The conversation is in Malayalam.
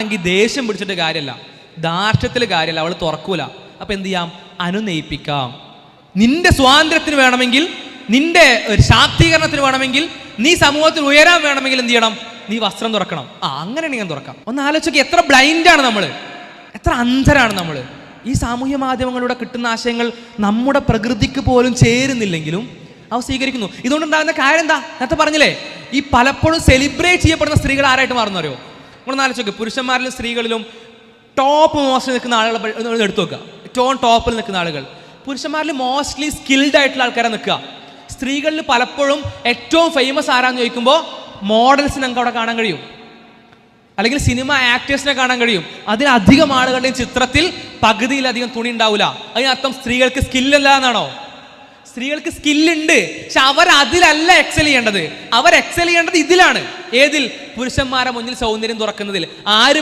എങ്കിൽ ദേഷ്യം പിടിച്ചിട്ട് കാര്യമല്ല, ധാർഷ്ട്യത്തിൽ കാര്യമല്ല, അവൾ തുറക്കൂല. അപ്പൊ എന്ത് ചെയ്യാം? അനുനയിപ്പിക്കാം. നിന്റെ സ്വാതന്ത്ര്യത്തിന് വേണമെങ്കിൽ, നിന്റെ ശാക്തീകരണത്തിന് വേണമെങ്കിൽ, നീ സമൂഹത്തിൽ ഉയരാൻ വേണമെങ്കിൽ എന്ത് ചെയ്യണം? നീ വസ്ത്രം തുറക്കണം. അങ്ങനെയാണ് ഞാൻ തുറക്കാം. ഒന്ന് ആലോചിക്കുക, എത്ര ബ്ലൈൻഡാണ് നമ്മൾ, എത്ര അന്ധരാണ് നമ്മൾ. ഈ സാമൂഹ്യ മാധ്യമങ്ങളിലൂടെ കിട്ടുന്ന ആശയങ്ങൾ നമ്മുടെ പ്രകൃതിക്ക് പോലും ചേരുന്നില്ലെങ്കിലും അവ സ്വീകരിക്കുന്നു. ഇതുകൊണ്ടുണ്ടാകുന്ന കാര്യം എന്താ? നേരത്തെ പറഞ്ഞില്ലേ, ഈ പലപ്പോഴും സെലിബ്രേറ്റ് ചെയ്യപ്പെടുന്ന സ്ത്രീകൾ ആരായിട്ട് മാറുന്നു അറിയോ? നമ്മളൊന്ന് ആലോചിക്കുക, പുരുഷന്മാരിലും സ്ത്രീകളിലും ടോപ്പ് മോസ്റ്റിൽ നിൽക്കുന്ന ആളുകൾ എടുത്തു നോക്കുക. ഏറ്റവും ടോപ്പിൽ നിൽക്കുന്ന ആളുകൾ പുരുഷന്മാരിൽ മോസ്റ്റ്ലി സ്കിൽഡ് ആയിട്ടുള്ള ആൾക്കാരെ നിൽക്കുക. സ്ത്രീകളിൽ പലപ്പോഴും ഏറ്റവും ഫേമസ് ആരാന്ന് ചോദിക്കുമ്പോൾ മോഡൽസിനെ നമുക്ക് അവിടെ കാണാൻ കഴിയും, അല്ലെങ്കിൽ സിനിമ ആക്ടേഴ്സിനെ കാണാൻ കഴിയും. അതിലധികം ആളുകളുടെയും ചിത്രത്തിൽ പകുതിയിലധികം തുണി ഉണ്ടാവില്ല. അതിനർത്ഥം സ്ത്രീകൾക്ക് സ്കില്ലില്ല എന്നാണോ? സ്ത്രീകൾക്ക് സ്കില്ലുണ്ട്, പക്ഷെ അവർ അതിലല്ല എക്സൽ ചെയ്യേണ്ടത്. അവർ എക്സൽ ചെയ്യേണ്ടത് ഇതിലാണ്. ഏതിൽ? പുരുഷന്മാരെ മുന്നിൽ സൗന്ദര്യം തുറക്കുന്നതിൽ. ആര്